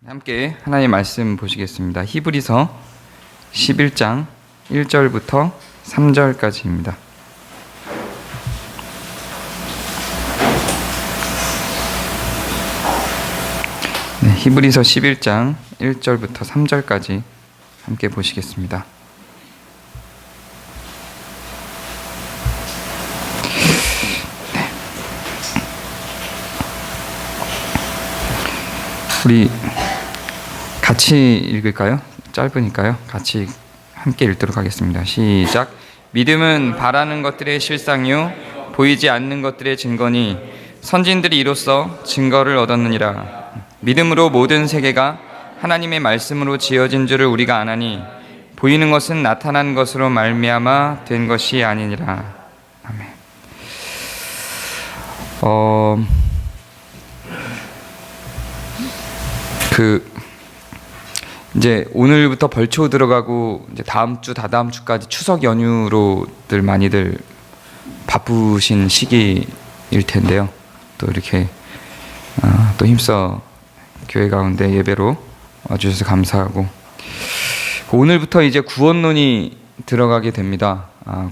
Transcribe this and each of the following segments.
함께 하나님의 말씀 보시겠습니다. 히브리서 11장 1절부터 3절까지입니다. 네, 히브리서 11장 1절부터 3절까지 함께 보시겠습니다. 네. 우리 같이 읽을까요? 짧으니까요. 같이 함께 읽도록 하겠습니다. 시작. 믿음은 바라는 것들의 실상이요 보이지 않는 것들의 증거니 선진들이 이로써 증거를 얻었느니라. 믿음으로 모든 세계가 하나님의 말씀으로 지어진 줄을 우리가 아나니 보이는 것은 나타난 것으로 말미암아 된 것이 아니니라. 아멘. 이제 오늘부터 벌초 들어가고 이제 다음 주, 다다음 주까지 추석 연휴로들 많이들 바쁘신 시기일 텐데요. 또 이렇게 또 힘써 교회 가운데 예배로 와주셔서 감사하고, 오늘부터 이제 구원론이 들어가게 됩니다.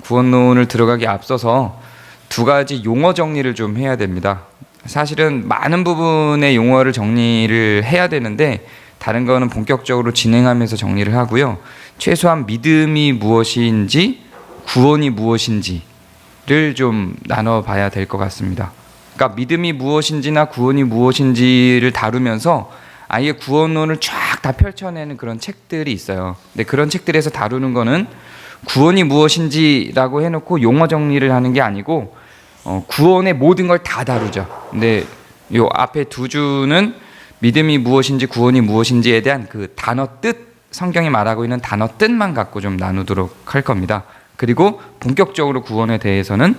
구원론을 들어가기 앞서서 두 가지 용어 정리를 좀 해야 됩니다. 사실은 많은 부분의 용어를 정리를 해야 되는데 다른 거는 본격적으로 진행하면서 정리를 하고요. 최소한 믿음이 무엇인지 구원이 무엇인지를 좀 나눠봐야 될 것 같습니다. 그러니까 믿음이 무엇인지나 구원이 무엇인지를 다루면서 아예 구원론을 쫙 다 펼쳐내는 그런 책들이 있어요. 근데 그런 책들에서 다루는 거는 구원이 무엇인지라고 해놓고 용어 정리를 하는 게 아니고 구원의 모든 걸 다 다루죠. 근데 요 앞에 두 주는 믿음이 무엇인지 구원이 무엇인지에 대한 그 단어 뜻, 성경이 말하고 있는 단어 뜻만 갖고 좀 나누도록 할 겁니다. 그리고 본격적으로 구원에 대해서는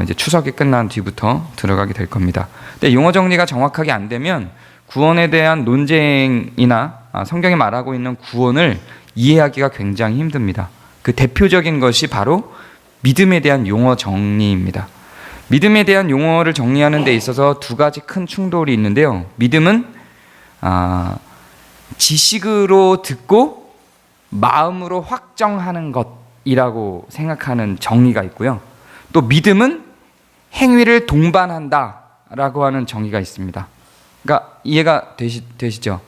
이제 추석이 끝난 뒤부터 들어가게 될 겁니다. 근데 용어 정리가 정확하게 안 되면 구원에 대한 논쟁이나 성경이 말하고 있는 구원을 이해하기가 굉장히 힘듭니다. 그 대표적인 것이 바로 믿음에 대한 용어 정리입니다. 믿음에 대한 용어를 정리하는 데 있어서 두 가지 큰 충돌이 있는데요. 믿음은 지식으로 듣고 마음으로 확정하는 것이라고 생각하는 정의가 있고요. 또 믿음은 행위를 동반한다라고 하는 정의가 있습니다. 그러니까 이해가 되시죠?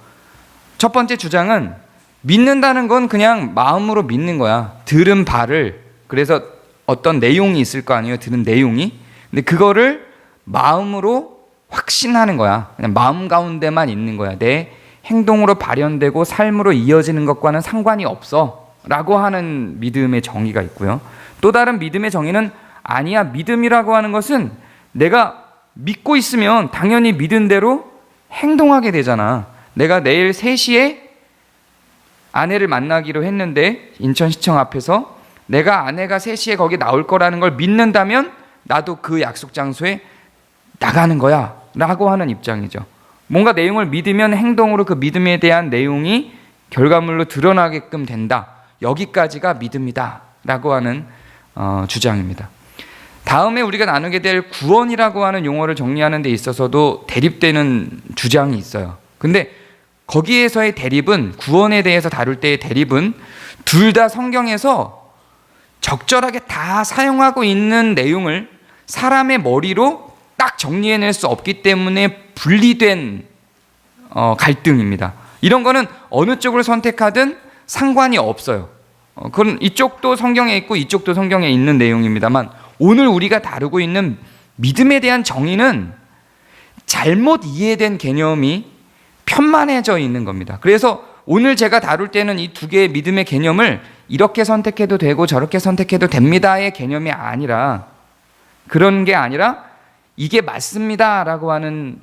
첫 번째 주장은 믿는다는 건 그냥 마음으로 믿는 거야. 들은 바를, 그래서 어떤 내용이 있을 거 아니에요. 들은 내용이. 근데 그거를 마음으로 확신하는 거야. 그냥 마음 가운데만 있는 거야. 내 행동으로 발현되고 삶으로 이어지는 것과는 상관이 없어 라고 하는 믿음의 정의가 있고요. 또 다른 믿음의 정의는 아니야, 믿음이라고 하는 것은 내가 믿고 있으면 당연히 믿은 대로 행동하게 되잖아. 내가 내일 3시에 아내를 만나기로 했는데 인천시청 앞에서 내가 아내가 3시에 거기 나올 거라는 걸 믿는다면 나도 그 약속 장소에 나가는 거야 라고 하는 입장이죠. 뭔가 내용을 믿으면 행동으로 그 믿음에 대한 내용이 결과물로 드러나게끔 된다. 여기까지가 믿음이다 라고 하는 주장입니다. 다음에 우리가 나누게 될 구원이라고 하는 용어를 정리하는 데 있어서도 대립되는 주장이 있어요. 근데 거기에서의 대립은, 구원에 대해서 다룰 때의 대립은 둘 다 성경에서 적절하게 다 사용하고 있는 내용을 사람의 머리로 딱 정리해낼 수 없기 때문에 분리된 갈등입니다. 이런 거는 어느 쪽을 선택하든 상관이 없어요. 그건 이쪽도 성경에 있고 이쪽도 성경에 있는 내용입니다만, 오늘 우리가 다루고 있는 믿음에 대한 정의는 잘못 이해된 개념이 편만해져 있는 겁니다. 그래서 오늘 제가 다룰 때는 이 두 개의 믿음의 개념을 이렇게 선택해도 되고 저렇게 선택해도 됩니다의 개념이 아니라, 그런 게 아니라 이게 맞습니다라고 하는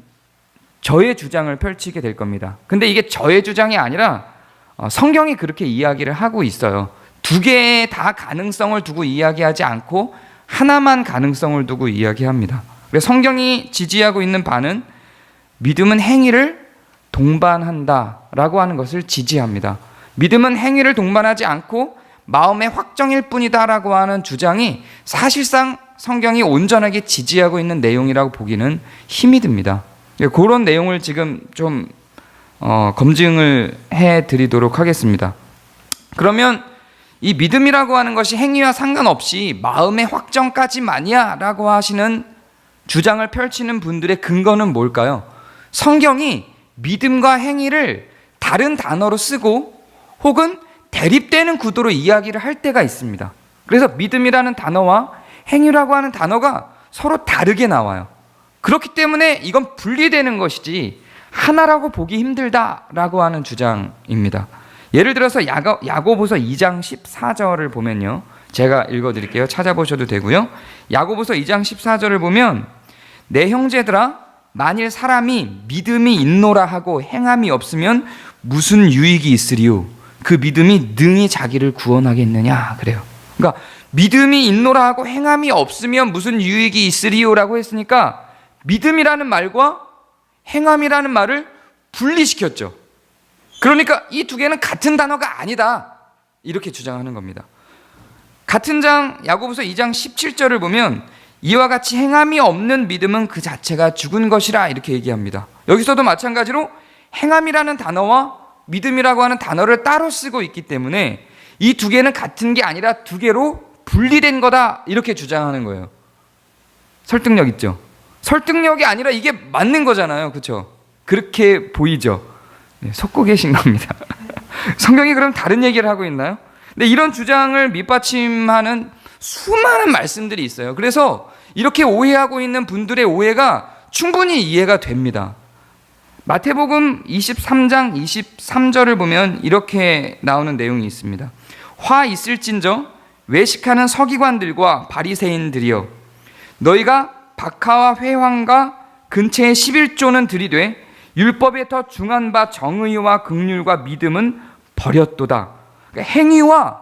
저의 주장을 펼치게 될 겁니다. 근데 이게 저의 주장이 아니라 성경이 그렇게 이야기를 하고 있어요. 두 개의 다 가능성을 두고 이야기하지 않고 하나만 가능성을 두고 이야기합니다. 그래서 성경이 지지하고 있는 바는 믿음은 행위를 동반한다라고 하는 것을 지지합니다. 믿음은 행위를 동반하지 않고 마음의 확정일 뿐이다라고 하는 주장이 사실상 성경이 온전하게 지지하고 있는 내용이라고 보기는 힘이 듭니다. 그런 내용을 지금 좀 검증을 해드리도록 하겠습니다. 그러면 이 믿음이라고 하는 것이 행위와 상관없이 마음의 확정까지만이야 라고 하시는 주장을 펼치는 분들의 근거는 뭘까요? 성경이 믿음과 행위를 다른 단어로 쓰고 혹은 대립되는 구도로 이야기를 할 때가 있습니다. 그래서 믿음이라는 단어와 행위라고 하는 단어가 서로 다르게 나와요. 그렇기 때문에 이건 분리되는 것이지 하나라고 보기 힘들다라고 하는 주장입니다. 예를 들어서 야고보서 2장 14절을 보면요. 제가 읽어드릴게요. 찾아보셔도 되고요. 야고보서 2장 14절을 보면 내 형제들아 만일 사람이 믿음이 있노라 하고 행함이 없으면 무슨 유익이 있으리요? 그 믿음이 능히 자기를 구원하겠느냐 그래요. 그러니까 믿음이 있노라 하고 행함이 없으면 무슨 유익이 있으리요라고 했으니까 믿음이라는 말과 행함이라는 말을 분리시켰죠. 그러니까 이 두 개는 같은 단어가 아니다 이렇게 주장하는 겁니다. 같은 장 야고보서 2장 17절을 보면 이와 같이 행함이 없는 믿음은 그 자체가 죽은 것이라 이렇게 얘기합니다. 여기서도 마찬가지로 행함이라는 단어와 믿음이라고 하는 단어를 따로 쓰고 있기 때문에 이 두 개는 같은 게 아니라 두 개로 분리된 거다 이렇게 주장하는 거예요. 설득력 있죠? 설득력이 아니라 이게 맞는 거잖아요. 그렇죠? 그렇게 보이죠? 네, 속고 계신 겁니다. 성경이 그럼 다른 얘기를 하고 있나요? 근데 이런 주장을 밑받침하는 수많은 말씀들이 있어요. 그래서 이렇게 오해하고 있는 분들의 오해가 충분히 이해가 됩니다. 마태복음 23장 23절을 보면 이렇게 나오는 내용이 있습니다. 화 있을진저 외식하는 서기관들과 바리새인들이여 너희가 박하와 회황과 근처의 11조는 들이되 율법에 더 중한 바 정의와 긍휼과 믿음은 버렸도다. 그러니까 행위와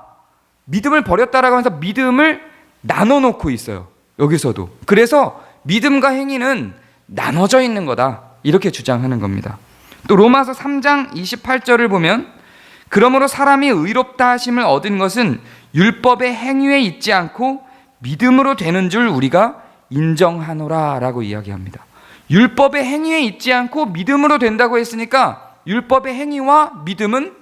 믿음을 버렸다라고 하면서 믿음을 나눠 놓고 있어요. 여기서도. 그래서 믿음과 행위는 나눠져 있는 거다. 이렇게 주장하는 겁니다. 또 로마서 3장 28절을 보면 그러므로 사람이 의롭다 하심을 얻은 것은 율법의 행위에 있지 않고 믿음으로 되는 줄 우리가 인정하노라 라고 이야기합니다. 율법의 행위에 있지 않고 믿음으로 된다고 했으니까 율법의 행위와 믿음은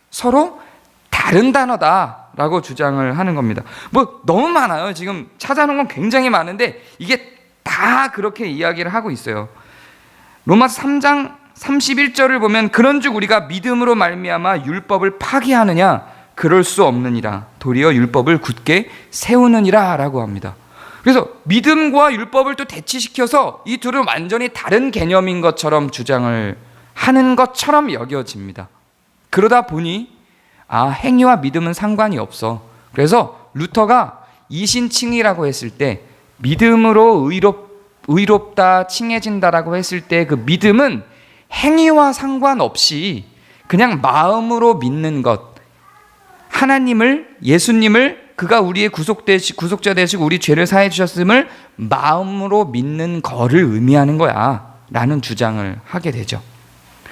서로 다른 단어다라고 주장을 하는 겁니다. 뭐 너무 많아요. 지금 찾아놓은 건 굉장히 많은데 이게 다 그렇게 이야기를 하고 있어요. 로마서 3장 31절을 보면 그런즉 우리가 믿음으로 말미암아 율법을 파기하느냐 그럴 수 없느니라 도리어 율법을 굳게 세우느니라 라고 합니다. 그래서 믿음과 율법을 또 대치시켜서 이 둘은 완전히 다른 개념인 것처럼 주장을 하는 것처럼 여겨집니다. 그러다 보니 행위와 믿음은 상관이 없어. 그래서 루터가 이신칭의라고 했을 때 믿음으로 의롭다 칭해진다라고 했을 때 그 믿음은 행위와 상관없이 그냥 마음으로 믿는 것, 하나님을 예수님을 그가 우리의 구속자 되시고 우리 죄를 사해 주셨음을 마음으로 믿는 거를 의미하는 거야 라는 주장을 하게 되죠.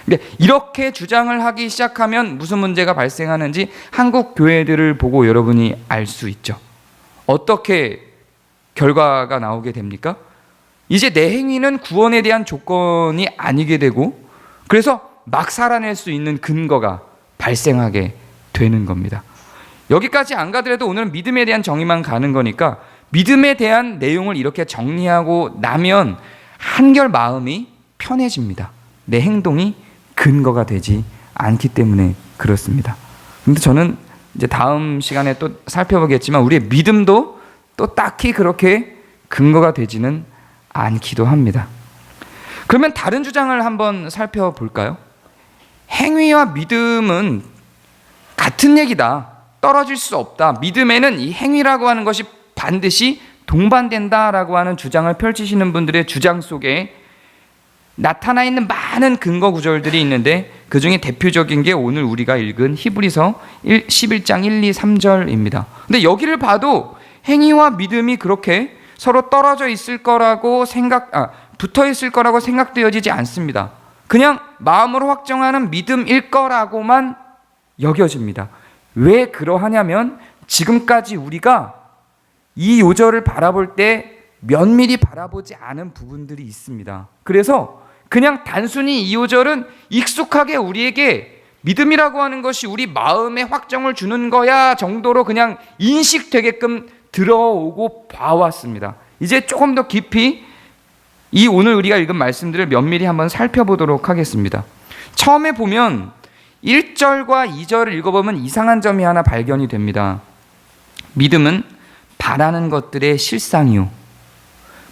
근데 이렇게 주장을 하기 시작하면 무슨 문제가 발생하는지 한국 교회들을 보고 여러분이 알 수 있죠. 어떻게 결과가 나오게 됩니까? 이제 내 행위는 구원에 대한 조건이 아니게 되고 그래서 막 살아낼 수 있는 근거가 발생하게 되는 겁니다. 여기까지 안 가더라도 오늘은 믿음에 대한 정의만 가는 거니까 믿음에 대한 내용을 이렇게 정리하고 나면 한결 마음이 편해집니다. 내 행동이 근거가 되지 않기 때문에 그렇습니다. 근데 저는 이제 다음 시간에 또 살펴보겠지만 우리의 믿음도 또 딱히 그렇게 근거가 되지는 않기도 합니다. 그러면 다른 주장을 한번 살펴볼까요? 행위와 믿음은 같은 얘기다. 떨어질 수 없다. 믿음에는 이 행위라고 하는 것이 반드시 동반된다라고 하는 주장을 펼치시는 분들의 주장 속에 나타나 있는 많은 근거 구절들이 있는데 그 중에 대표적인 게 오늘 우리가 읽은 히브리서 11장 1, 2, 3절입니다. 근데 여기를 봐도 행위와 믿음이 그렇게 서로 떨어져 있을 거라고 붙어 있을 거라고 생각되어지지 않습니다. 그냥 마음으로 확정하는 믿음일 거라고만 여겨집니다. 왜 그러하냐면 지금까지 우리가 이 요절을 바라볼 때 면밀히 바라보지 않은 부분들이 있습니다. 그래서 그냥 단순히 이 5절은 익숙하게 우리에게 믿음이라고 하는 것이 우리 마음에 확정을 주는 거야 정도로 그냥 인식되게끔 들어오고 봐왔습니다. 이제 조금 더 깊이 이 오늘 우리가 읽은 말씀들을 면밀히 한번 살펴보도록 하겠습니다. 처음에 보면 1절과 2절을 읽어보면 이상한 점이 하나 발견이 됩니다. 믿음은 바라는 것들의 실상이요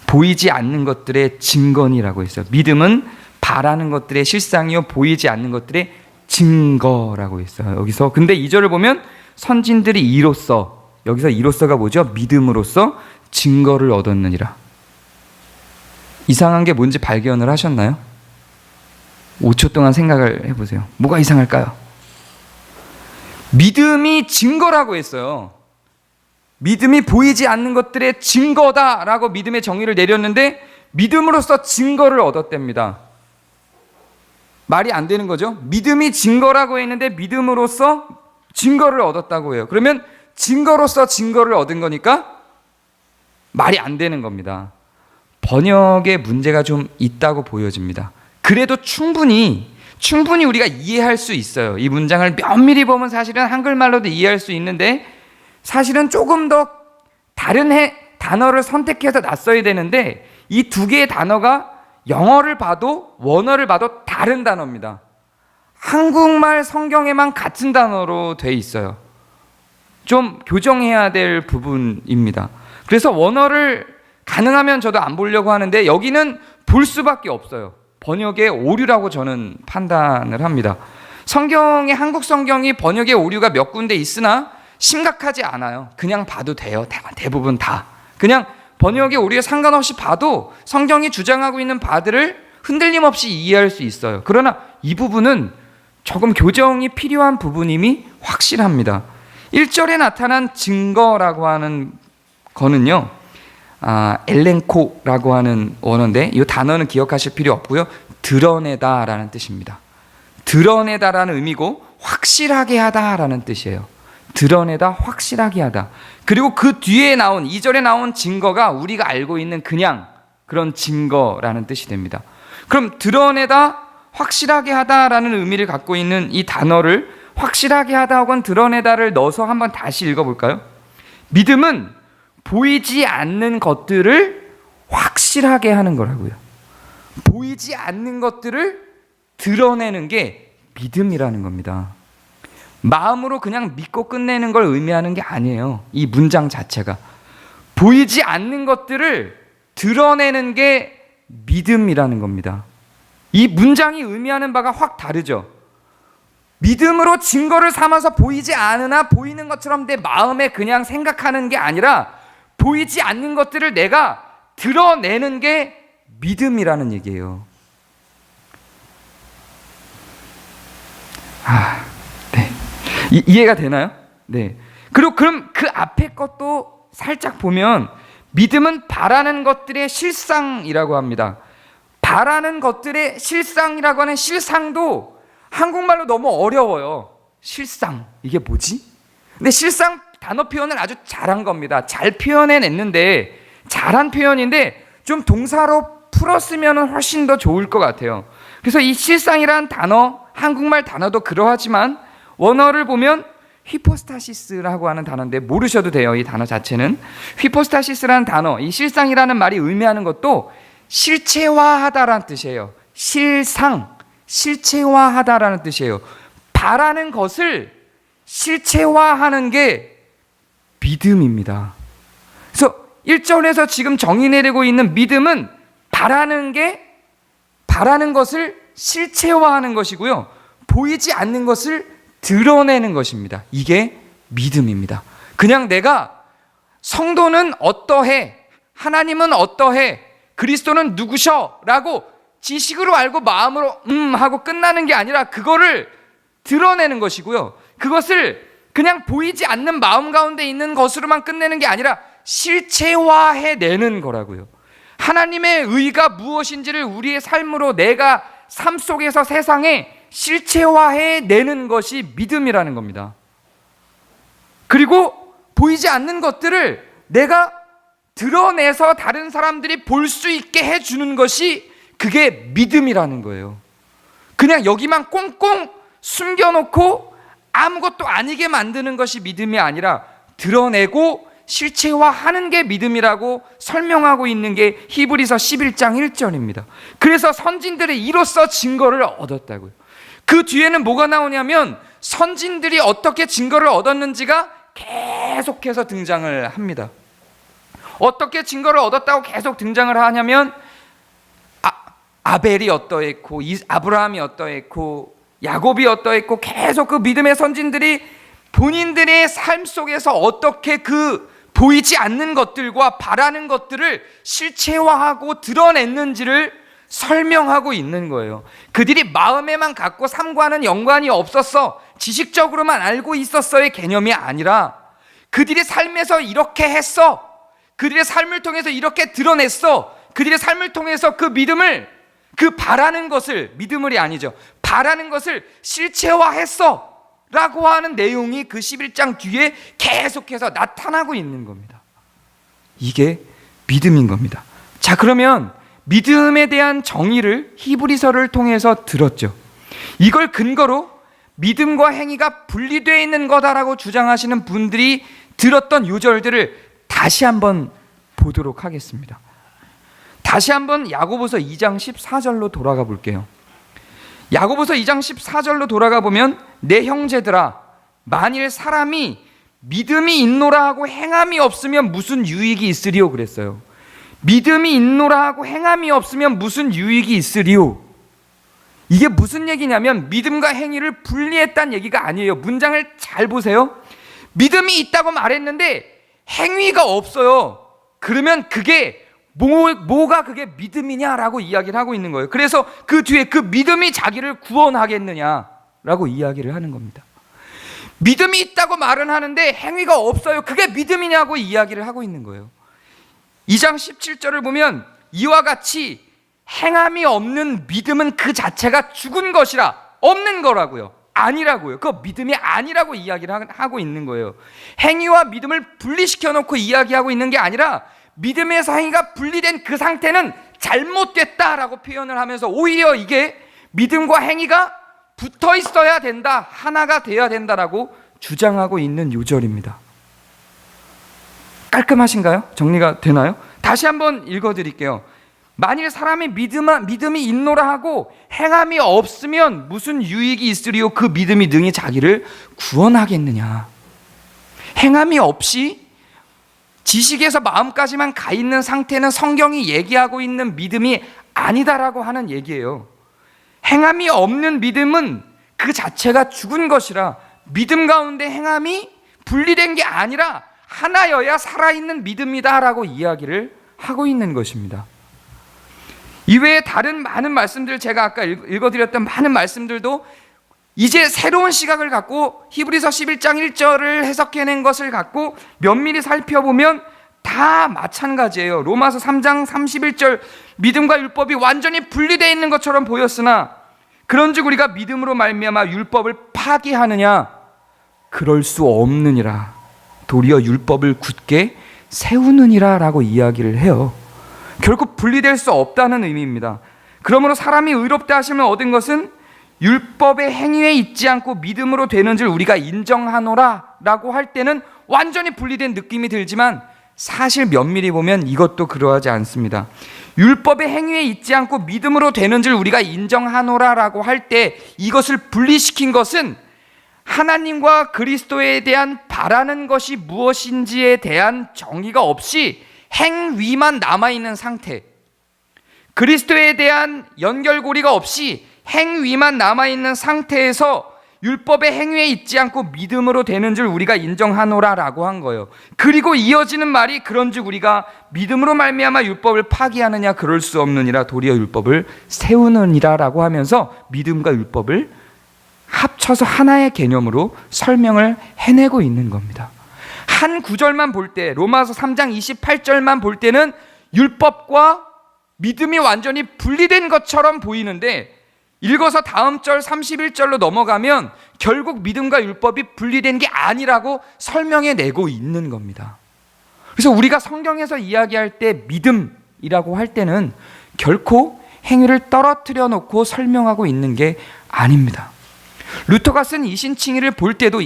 보이지 않는 것들의 증거니라고 했어요. 믿음은 바라는 것들의 실상이요 보이지 않는 것들의 증거라고 했어요. 여기서 근데 2절을 보면 선진들이 이로써, 여기서 이로써가 뭐죠? 믿음으로써 증거를 얻었느니라. 이상한 게 뭔지 발견을 하셨나요? 5초 동안 생각을 해보세요. 뭐가 이상할까요? 믿음이 증거라고 했어요. 믿음이 보이지 않는 것들의 증거다라고 믿음의 정의를 내렸는데 믿음으로써 증거를 얻었답니다. 말이 안 되는 거죠. 믿음이 증거라고 했는데 믿음으로써 증거를 얻었다고 해요. 그러면 증거로서 증거를 얻은 거니까 말이 안 되는 겁니다. 번역에 문제가 좀 있다고 보여집니다. 그래도 충분히 우리가 이해할 수 있어요. 이 문장을 면밀히 보면 사실은 한글말로도 이해할 수 있는데 사실은 조금 더 다른 단어를 선택해서 놨어야 되는데 이 두 개의 단어가 영어를 봐도 원어를 봐도 다른 단어입니다. 한국말 성경에만 같은 단어로 돼 있어요. 좀 교정해야 될 부분입니다. 그래서 원어를 가능하면 저도 안 보려고 하는데 여기는 볼 수밖에 없어요. 번역의 오류라고 저는 판단을 합니다. 성경의 한국 성경이 번역의 오류가 몇 군데 있으나 심각하지 않아요. 그냥 봐도 돼요. 대부분 다. 그냥 번역의 오류에 상관없이 봐도 성경이 주장하고 있는 바들을 흔들림 없이 이해할 수 있어요. 그러나 이 부분은 조금 교정이 필요한 부분임이 확실합니다. 1절에 나타난 증거라고 하는 거는요, 엘렌코라고 하는 원어인데 이 단어는 기억하실 필요 없고요. 드러내다라는 뜻입니다. 드러내다라는 의미고 확실하게 하다라는 뜻이에요. 드러내다, 확실하게 하다. 그리고 그 뒤에 나온 2절에 나온 증거가 우리가 알고 있는 그냥 그런 증거라는 뜻이 됩니다. 그럼 드러내다, 확실하게 하다라는 의미를 갖고 있는 이 단어를 확실하게 하다 혹은 드러내다를 넣어서 한번 다시 읽어볼까요? 믿음은 보이지 않는 것들을 확실하게 하는 거라고요. 보이지 않는 것들을 드러내는 게 믿음이라는 겁니다. 마음으로 그냥 믿고 끝내는 걸 의미하는 게 아니에요. 이 문장 자체가 보이지 않는 것들을 드러내는 게 믿음이라는 겁니다. 이 문장이 의미하는 바가 확 다르죠. 믿음으로 증거를 삼아서 보이지 않으나 보이는 것처럼 내 마음에 그냥 생각하는 게 아니라 보이지 않는 것들을 내가 드러내는 게 믿음이라는 얘기예요. 네. 이해가 되나요? 네. 그리고 그럼 그 앞에 것도 살짝 보면 믿음은 바라는 것들의 실상이라고 합니다. 바라는 것들의 실상이라고 하는 실상도 한국말로 너무 어려워요. 실상, 이게 뭐지? 근데 실상 단어 표현을 아주 잘한 겁니다. 잘 표현해냈는데 잘한 표현인데 좀 동사로 풀었으면 훨씬 더 좋을 것 같아요. 그래서 이 실상이라는 단어, 한국말 단어도 그러하지만 원어를 보면 휘포스타시스라고 하는 단어인데 모르셔도 돼요. 이 단어 자체는 휘포스타시스라는 단어, 이 실상이라는 말이 의미하는 것도 실체화하다라는 뜻이에요. 실상, 실체화하다라는 뜻이에요. 바라는 것을 실체화하는 게 믿음입니다. 그래서 1절에서 지금 정의 내리고 있는 믿음은 바라는 것을 실체화하는 것이고요. 보이지 않는 것을 드러내는 것입니다. 이게 믿음입니다. 그냥 내가 성도는 어떠해, 하나님은 어떠해, 그리스도는 누구셔 라고 지식으로 알고 마음으로 하고 끝나는 게 아니라 그거를 드러내는 것이고요. 그것을 그냥 보이지 않는 마음 가운데 있는 것으로만 끝내는 게 아니라 실체화해내는 거라고요. 하나님의 의가 무엇인지를 우리의 삶으로 내가 삶 속에서 세상에 실체화해내는 것이 믿음이라는 겁니다. 그리고 보이지 않는 것들을 내가 드러내서 다른 사람들이 볼 수 있게 해주는 것이 그게 믿음이라는 거예요. 그냥 여기만 꽁꽁 숨겨놓고 아무것도 아니게 만드는 것이 믿음이 아니라 드러내고 실체화하는 게 믿음이라고 설명하고 있는 게 히브리서 11장 1절입니다. 그래서 선진들의 이로써 증거를 얻었다고요. 그 뒤에는 뭐가 나오냐면 선진들이 어떻게 증거를 얻었는지가 계속해서 등장을 합니다. 어떻게 증거를 얻었다고 계속 등장을 하냐면 아벨이 어떠했고 아브라함이 어떠했고 야곱이 어떠했고 계속 그 믿음의 선진들이 본인들의 삶 속에서 어떻게 그 보이지 않는 것들과 바라는 것들을 실체화하고 드러냈는지를 설명하고 있는 거예요. 그들이 마음에만 갖고 삶과는 연관이 없었어, 지식적으로만 알고 있었어의 개념이 아니라 그들의 삶에서 이렇게 했어, 그들의 삶을 통해서 이렇게 드러냈어, 그들의 삶을 통해서 그 믿음을, 그 바라는 것을, 믿음을이 아니죠, 바라는 것을 실체화했어 라고 하는 내용이 그 11장 뒤에 계속해서 나타나고 있는 겁니다. 이게 믿음인 겁니다. 자, 그러면 믿음에 대한 정의를 히브리서를 통해서 들었죠. 이걸 근거로 믿음과 행위가 분리되어 있는 거다라고 주장하시는 분들이 들었던 요절들을 다시 한번 보도록 하겠습니다. 다시 한번 야고보서 2장 14절로 돌아가 볼게요. 야고보서 2장 14절로 돌아가 보면 내 형제들아, 만일 사람이 믿음이 있노라 하고 행함이 없으면 무슨 유익이 있으리요 그랬어요. 믿음이 있노라 하고 행함이 없으면 무슨 유익이 있으리요. 이게 무슨 얘기냐면 믿음과 행위를 분리했다는 얘기가 아니에요. 문장을 잘 보세요. 믿음이 있다고 말했는데 행위가 없어요. 그러면 그게 뭐가 그게 믿음이냐라고 이야기를 하고 있는 거예요. 그래서 그 뒤에 그 믿음이 자기를 구원하겠느냐라고 이야기를 하는 겁니다. 믿음이 있다고 말은 하는데 행위가 없어요. 그게 믿음이냐고 이야기를 하고 있는 거예요. 2장 17절을 보면 이와 같이 행함이 없는 믿음은 그 자체가 죽은 것이라, 없는 거라고요. 아니라고요. 그 믿음이 아니라고 이야기를 하고 있는 거예요. 행위와 믿음을 분리시켜 놓고 이야기하고 있는 게 아니라 믿음에서 행위가 분리된 그 상태는 잘못됐다라고 표현을 하면서 오히려 이게 믿음과 행위가 붙어 있어야 된다, 하나가 되어야 된다라고 주장하고 있는 요절입니다. 깔끔하신가요? 정리가 되나요? 다시 한번 읽어드릴게요. 만일 사람이 믿음이 있노라 하고 행함이 없으면 무슨 유익이 있으리요? 그 믿음이 능히 자기를 구원하겠느냐. 행함이 없이 지식에서 마음까지만 가 있는 상태는 성경이 얘기하고 있는 믿음이 아니다라고 하는 얘기예요. 행함이 없는 믿음은 그 자체가 죽은 것이라 믿음 가운데 행함이 분리된 게 아니라 하나여야 살아있는 믿음이다라고 이야기를 하고 있는 것입니다. 이외에 다른 많은 말씀들, 제가 아까 읽어드렸던 많은 말씀들도 이제 새로운 시각을 갖고 히브리서 11장 1절을 해석해낸 것을 갖고 면밀히 살펴보면 다 마찬가지예요. 로마서 3장 31절 믿음과 율법이 완전히 분리되어 있는 것처럼 보였으나 그런즉 우리가 믿음으로 말미암아 율법을 파기하느냐? 그럴 수 없느니라. 도리어 율법을 굳게 세우느니라 라고 이야기를 해요. 결국 분리될 수 없다는 의미입니다. 그러므로 사람이 의롭다 하심을 얻은 것은 율법의 행위에 있지 않고 믿음으로 되는 줄 우리가 인정하노라 라고 할 때는 완전히 분리된 느낌이 들지만 사실 면밀히 보면 이것도 그러하지 않습니다. 율법의 행위에 있지 않고 믿음으로 되는 줄 우리가 인정하노라 라고 할 때 이것을 분리시킨 것은 하나님과 그리스도에 대한 바라는 것이 무엇인지에 대한 정의가 없이 행위만 남아있는 상태, 그리스도에 대한 연결고리가 없이 행위만 남아있는 상태에서 율법의 행위에 있지 않고 믿음으로 되는 줄 우리가 인정하노라 라고 한 거예요. 그리고 이어지는 말이 그런즉 우리가 믿음으로 말미암아 율법을 파기하느냐? 그럴 수 없느니라. 도리어 율법을 세우느니라 라고 하면서 믿음과 율법을 합쳐서 하나의 개념으로 설명을 해내고 있는 겁니다. 한 구절만 볼 때, 로마서 3장 28절만 볼 때는 율법과 믿음이 완전히 분리된 것처럼 보이는데 읽어서 다음 절 31절로 넘어가면 결국 믿음과 율법이 분리된 게 아니라고 설명해내고 있는 겁니다. 그래서 우리가 성경에서 이야기할 때 믿음이라고 할 때는 결코 행위를 떨어뜨려 놓고 설명하고 있는 게 아닙니다. 루터가 쓴 이신칭의를 볼 때도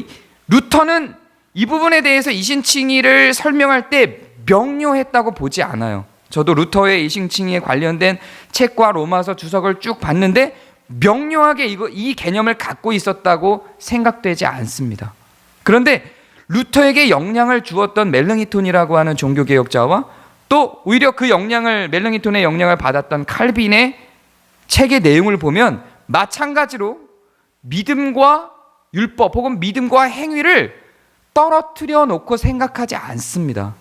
루터는 이 부분에 대해서 이신칭의를 설명할 때 명료했다고 보지 않아요. 저도 루터의 이신칭의에 관련된 책과 로마서 주석을 쭉 봤는데 명료하게 이 개념을 갖고 있었다고 생각되지 않습니다. 그런데 루터에게 영향을 주었던 멜랑이톤이라고 하는 종교개혁자와 또 오히려 멜랑이톤의 영향을 받았던 칼빈의 책의 내용을 보면 마찬가지로 믿음과 율법 혹은 믿음과 행위를 떨어뜨려 놓고 생각하지 않습니다.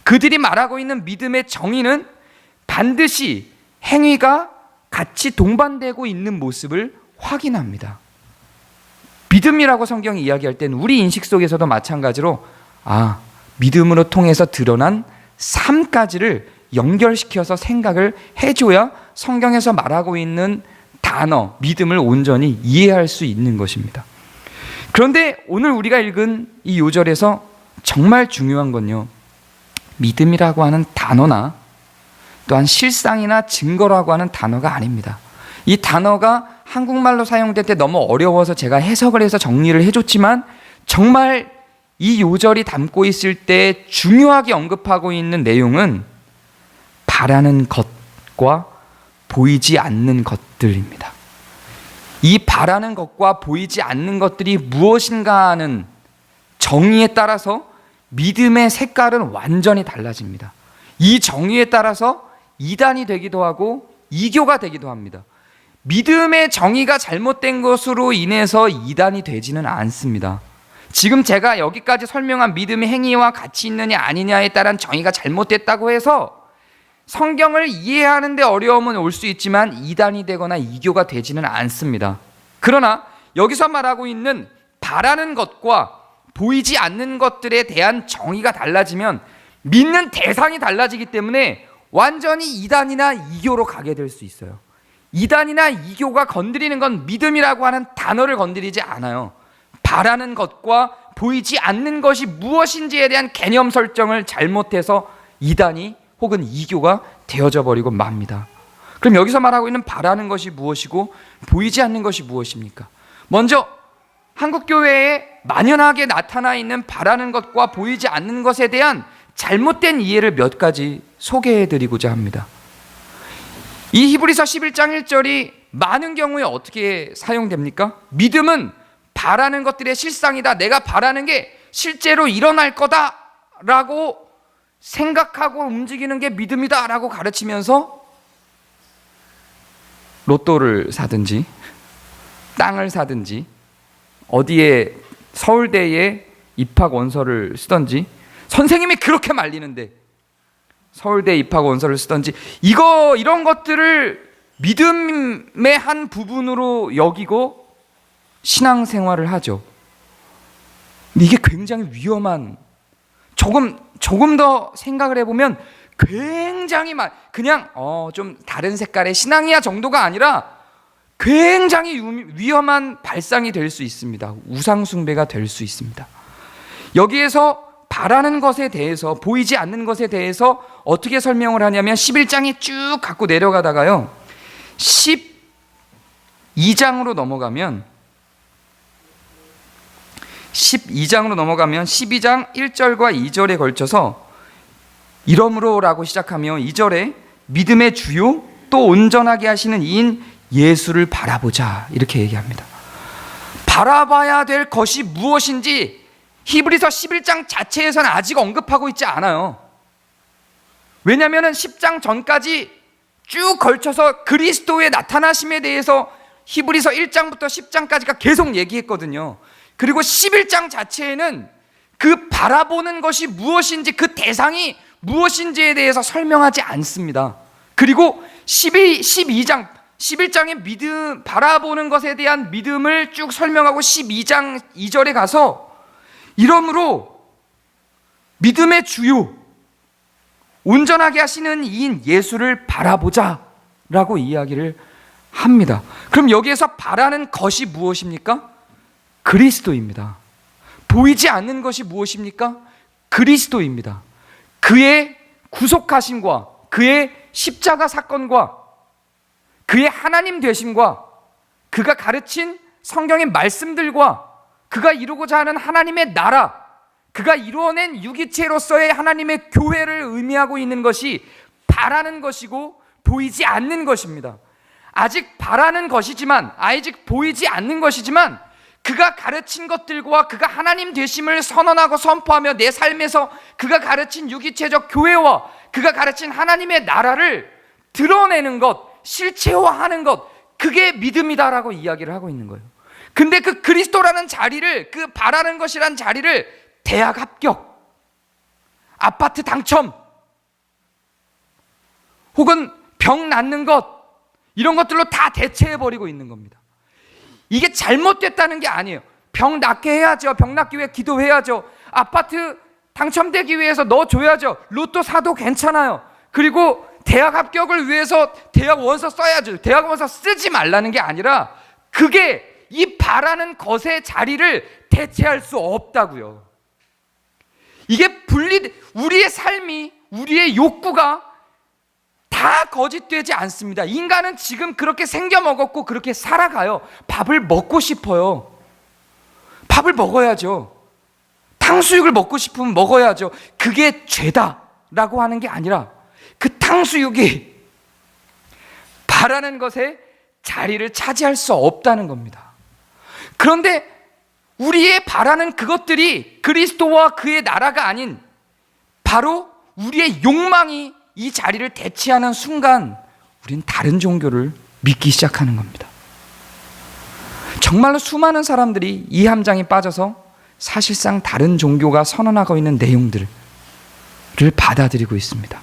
그들이 말하고 있는 믿음의 정의는 반드시 행위가 같이 동반되고 있는 모습을 확인합니다. 믿음이라고 성경이 이야기할 때는 우리 인식 속에서도 마찬가지로 믿음으로 통해서 드러난 삶까지를 연결시켜서 생각을 해줘야 성경에서 말하고 있는 단어, 믿음을 온전히 이해할 수 있는 것입니다. 그런데 오늘 우리가 읽은 이 요절에서 정말 중요한 건요, 믿음이라고 하는 단어나 또한 실상이나 증거라고 하는 단어가 아닙니다. 이 단어가 한국말로 사용될 때 너무 어려워서 제가 해석을 해서 정리를 해줬지만 정말 이 요절이 담고 있을 때 중요하게 언급하고 있는 내용은 바라는 것과 보이지 않는 것들입니다. 이 바라는 것과 보이지 않는 것들이 무엇인가 하는 정의에 따라서 믿음의 색깔은 완전히 달라집니다. 이 정의에 따라서 이단이 되기도 하고 이교가 되기도 합니다. 믿음의 정의가 잘못된 것으로 인해서 이단이 되지는 않습니다. 지금 제가 여기까지 설명한 믿음의 행위와 같이 있느냐 아니냐에 따른 정의가 잘못됐다고 해서 성경을 이해하는 데 어려움은 올 수 있지만 이단이 되거나 이교가 되지는 않습니다. 그러나 여기서 말하고 있는 바라는 것과 보이지 않는 것들에 대한 정의가 달라지면 믿는 대상이 달라지기 때문에 완전히 이단이나 이교로 가게 될 수 있어요. 이단이나 이교가 건드리는 건 믿음이라고 하는 단어를 건드리지 않아요. 바라는 것과 보이지 않는 것이 무엇인지에 대한 개념 설정을 잘못해서 이단이 혹은 이교가 되어져 버리고 맙니다. 그럼 여기서 말하고 있는 바라는 것이 무엇이고 보이지 않는 것이 무엇입니까? 먼저 한국교회에 만연하게 나타나 있는 바라는 것과 보이지 않는 것에 대한 잘못된 이해를 몇 가지 소개해 드리고자 합니다. 이 히브리서 11장 1절이 많은 경우에 어떻게 사용됩니까? 믿음은 바라는 것들의 실상이다. 내가 바라는 게 실제로 일어날 거다 라고 생각하고 움직이는 게 믿음이다 라고 가르치면서 로또를 사든지 땅을 사든지 어디에 서울대에 입학 원서를 쓰든지 선생님이 그렇게 말리는데 서울대 입학 원서를 쓰든지 이런 것들을 믿음의 한 부분으로 여기고 신앙생활을 하죠. 근데 이게 굉장히 위험한, 조금 더 생각을 해보면 굉장히 그냥 좀 다른 색깔의 신앙이야 정도가 아니라 굉장히 위험한 발상이 될 수 있습니다. 우상숭배가 될 수 있습니다. 여기에서 바라는 것에 대해서, 보이지 않는 것에 대해서 어떻게 설명을 하냐면 11장에 쭉 갖고 내려가다가요 12장으로 넘어가면 12장 1절과 2절에 걸쳐서 이러므로라고 시작하며 2절에 믿음의 주요 또 온전하게 하시는 이인 예수를 바라보자 이렇게 얘기합니다. 바라봐야 될 것이 무엇인지 히브리서 11장 자체에서는 아직 언급하고 있지 않아요. 왜냐하면 10장 전까지 쭉 걸쳐서 그리스도의 나타나심에 대해서 히브리서 1장부터 10장까지가 계속 얘기했거든요. 그리고 11장 자체에는 그 바라보는 것이 무엇인지, 그 대상이 무엇인지에 대해서 설명하지 않습니다. 그리고 11장의 믿음, 바라보는 것에 대한 믿음을 쭉 설명하고 12장 2절에 가서 이러므로 믿음의 주요 온전하게 하시는 이인 예수를 바라보자 라고 이야기를 합니다. 그럼 여기에서 바라는 것이 무엇입니까? 그리스도입니다. 보이지 않는 것이 무엇입니까? 그리스도입니다. 그의 구속하심과 그의 십자가 사건과 그의 하나님 되심과 그가 가르친 성경의 말씀들과 그가 이루고자 하는 하나님의 나라, 그가 이루어낸 유기체로서의 하나님의 교회를 의미하고 있는 것이 바라는 것이고 보이지 않는 것입니다. 아직 바라는 것이지만, 아직 보이지 않는 것이지만, 그가 가르친 것들과 그가 하나님 되심을 선언하고 선포하며 내 삶에서 그가 가르친 유기체적 교회와 그가 가르친 하나님의 나라를 드러내는 것, 실체화하는 것, 그게 믿음이다라고 이야기를 하고 있는 거예요. 근데 그 그리스도라는 자리를, 그 바라는 것이란 자리를 대학 합격, 아파트 당첨, 혹은 병 낫는 것, 이런 것들로 다 대체해버리고 있는 겁니다. 이게 잘못됐다는 게 아니에요. 병 낫게 해야죠. 병 낫기 위해 기도해야죠. 아파트 당첨되기 위해서 넣어줘야죠. 로또 사도 괜찮아요. 그리고 대학 합격을 위해서 대학 원서 써야죠. 대학 원서 쓰지 말라는 게 아니라 그게 이 바라는 것의 자리를 대체할 수 없다고요. 이게 우리의 삶이, 우리의 욕구가 다 거짓되지 않습니다. 인간은 지금 그렇게 생겨먹었고 그렇게 살아가요. 밥을 먹고 싶어요. 밥을 먹어야죠. 탕수육을 먹고 싶으면 먹어야죠. 그게 죄다라고 하는 게 아니라 그 탕수육이 바라는 것에 자리를 차지할 수 없다는 겁니다. 그런데 우리의 바라는 그것들이 그리스도와 그의 나라가 아닌 바로 우리의 욕망이 이 자리를 대체하는 순간 우리는 다른 종교를 믿기 시작하는 겁니다. 정말로 수많은 사람들이 이 함정에 빠져서 사실상 다른 종교가 선언하고 있는 내용들을 받아들이고 있습니다.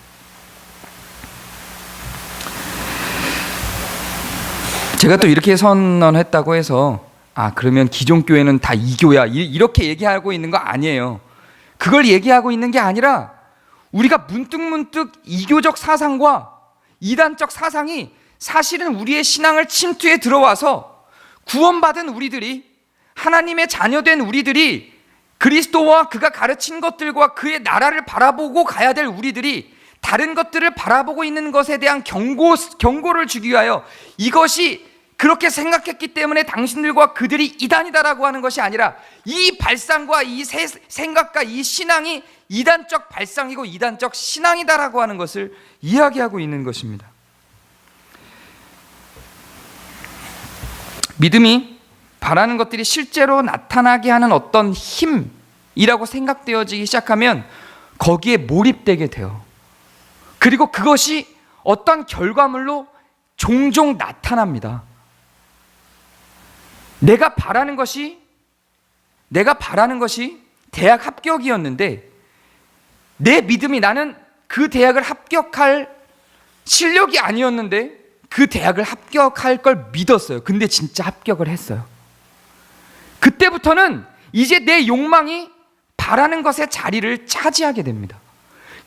제가 또 이렇게 선언했다고 해서 그러면 기존교회는 다 이교야, 이렇게 얘기하고 있는 거 아니에요. 그걸 얘기하고 있는 게 아니라 우리가 문득문득 이교적 사상과 이단적 사상이 사실은 우리의 신앙을 침투해 들어와서 구원받은 우리들이, 하나님의 자녀된 우리들이, 그리스도와 그가 가르친 것들과 그의 나라를 바라보고 가야 될 우리들이 다른 것들을 바라보고 있는 것에 대한 경고를 주기 위하여 이것이 그렇게 생각했기 때문에 당신들과 그들이 이단이다라고 하는 것이 아니라 이 발상과 이 생각과 이 신앙이 이단적 발상이고 이단적 신앙이다라고 하는 것을 이야기하고 있는 것입니다. 믿음이 바라는 것들이 실제로 나타나게 하는 어떤 힘이라고 생각되어지기 시작하면 거기에 몰입되게 돼요. 그리고 그것이 어떤 결과물로 종종 나타납니다. 내가 바라는 것이 대학 합격이었는데 내 믿음이, 나는 그 대학을 합격할 실력이 아니었는데 그 대학을 합격할 걸 믿었어요. 근데 진짜 합격을 했어요. 그때부터는 이제 내 욕망이 바라는 것의 자리를 차지하게 됩니다.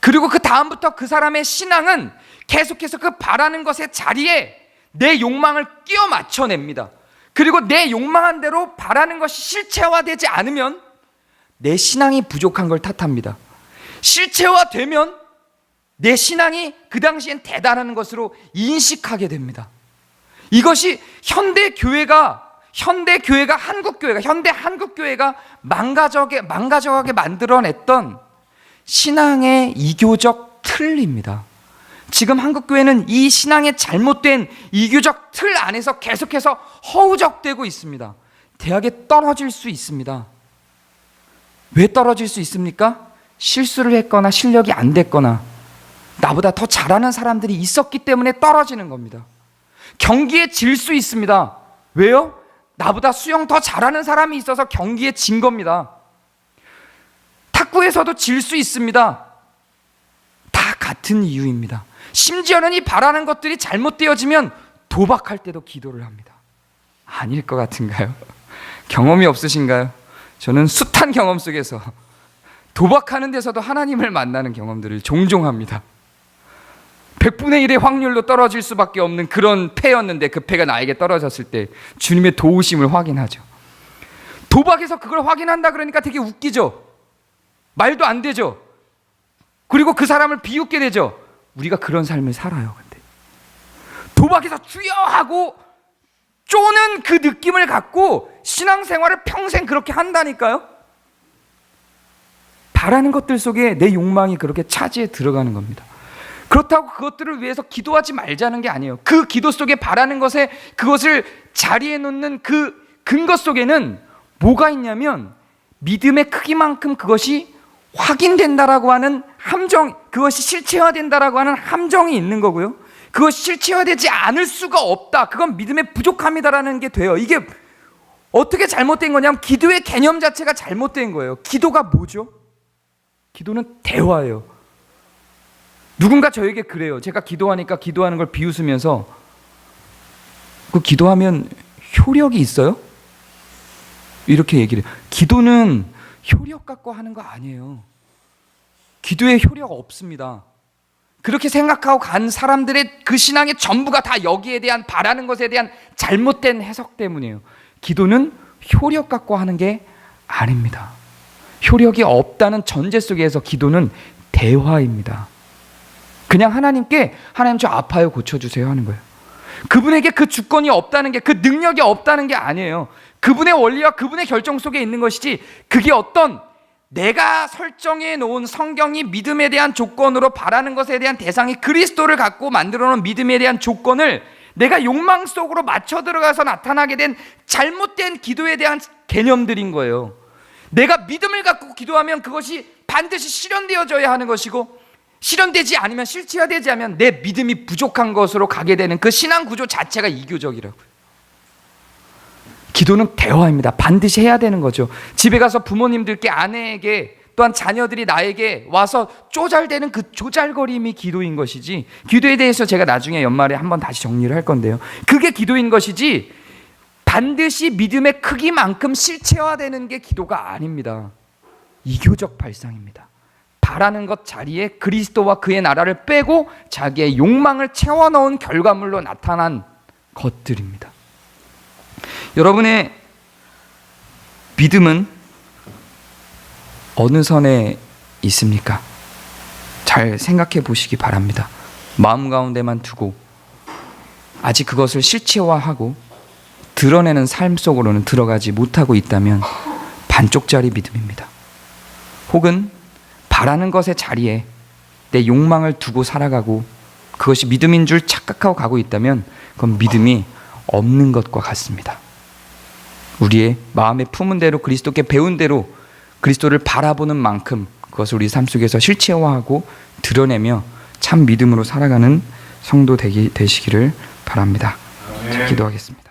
그리고 그 다음부터 그 사람의 신앙은 계속해서 그 바라는 것의 자리에 내 욕망을 끼워 맞춰냅니다. 그리고 내 욕망한 대로 바라는 것이 실체화되지 않으면 내 신앙이 부족한 걸 탓합니다. 실체화되면 내 신앙이 그 당시엔 대단한 것으로 인식하게 됩니다. 이것이 현대 한국교회가 망가져가게 만들어냈던 신앙의 이교적 틀입니다. 지금 한국교회는 이 신앙의 잘못된 이교적 틀 안에서 계속해서 허우적대고 있습니다. 대학에 떨어질 수 있습니다. 왜 떨어질 수 있습니까? 실수를 했거나 실력이 안 됐거나 나보다 더 잘하는 사람들이 있었기 때문에 떨어지는 겁니다. 경기에 질 수 있습니다. 왜요? 나보다 수영 더 잘하는 사람이 있어서 경기에 진 겁니다. 탁구에서도 질 수 있습니다. 다 같은 이유입니다. 심지어는 이 바라는 것들이 잘못되어지면 도박할 때도 기도를 합니다. 아닐 것 같은가요? 경험이 없으신가요? 저는 숱한 경험 속에서 도박하는 데서도 하나님을 만나는 경험들을 종종 합니다. 100분의 1의 확률로 떨어질 수밖에 없는 그런 패였는데 그 패가 나에게 떨어졌을 때 주님의 도우심을 확인하죠. 도박에서 그걸 확인한다 그러니까 되게 웃기죠. 말도 안 되죠. 그리고 그 사람을 비웃게 되죠. 우리가 그런 삶을 살아요. 근데 도박에서 주여 하고 쪼는 그 느낌을 갖고 신앙생활을 평생 그렇게 한다니까요. 바라는 것들 속에 내 욕망이 그렇게 차지해 들어가는 겁니다. 그렇다고 그것들을 위해서 기도하지 말자는 게 아니에요. 그 기도 속에 바라는 것에 그것을 자리에 놓는 그 근거 속에는 뭐가 있냐면 믿음의 크기만큼 그것이 확인된다라고 하는 함정, 그것이 실체화된다라고 하는 함정이 있는 거고요. 그것이 실체화되지 않을 수가 없다. 그건 믿음의 부족함이다라는 게 돼요. 이게 어떻게 잘못된 거냐면 기도의 개념 자체가 잘못된 거예요. 기도가 뭐죠? 기도는 대화예요. 누군가 저에게 그래요. 제가 기도하니까 기도하는 걸 비웃으면서 그 기도하면 효력이 있어요? 이렇게 얘기를 해요. 기도는 효력 갖고 하는 거 아니에요. 기도에 효력 없습니다. 그렇게 생각하고 간 사람들의 그 신앙의 전부가 다 여기에 대한 바라는 것에 대한 잘못된 해석 때문이에요. 기도는 효력 갖고 하는 게 아닙니다. 효력이 없다는 전제 속에서 기도는 대화입니다. 그냥 하나님께 하나님 저 아파요 고쳐주세요 하는 거예요. 그분에게 그 주권이 없다는 게, 그 능력이 없다는 게 아니에요. 그분의 원리와 그분의 결정 속에 있는 것이지, 그게 어떤 내가 설정해 놓은 성경이 믿음에 대한 조건으로 바라는 것에 대한 대상이 그리스도를 갖고 만들어 놓은 믿음에 대한 조건을 내가 욕망 속으로 맞춰 들어가서 나타나게 된 잘못된 기도에 대한 개념들인 거예요. 내가 믿음을 갖고 기도하면 그것이 반드시 실현되어져야 하는 것이고, 실현되지 않으면, 실체화되지 않으면 내 믿음이 부족한 것으로 가게 되는 그 신앙 구조 자체가 이교적이라고요. 기도는 대화입니다. 반드시 해야 되는 거죠. 집에 가서 부모님들께, 아내에게, 또한 자녀들이 나에게 와서 쪼잘대는 그 쪼잘거림이 기도인 것이지, 기도에 대해서 제가 나중에 연말에 한번 다시 정리를 할 건데요, 그게 기도인 것이지 반드시 믿음의 크기만큼 실체화되는 게 기도가 아닙니다. 이교적 발상입니다. 바라는 것 자리에 그리스도와 그의 나라를 빼고 자기의 욕망을 채워넣은 결과물로 나타난 것들입니다. 여러분의 믿음은 어느 선에 있습니까? 잘 생각해 보시기 바랍니다. 마음 가운데만 두고 아직 그것을 실체화하고 드러내는 삶 속으로는 들어가지 못하고 있다면 반쪽짜리 믿음입니다. 혹은 바라는 것의 자리에 내 욕망을 두고 살아가고 그것이 믿음인 줄 착각하고 가고 있다면 그건 믿음이 없는 것과 같습니다. 우리의 마음에 품은 대로, 그리스도께 배운 대로 그리스도를 바라보는 만큼 그것을 우리 삶 속에서 실체화하고 드러내며 참 믿음으로 살아가는 성도 되시기를 바랍니다. 기도하겠습니다.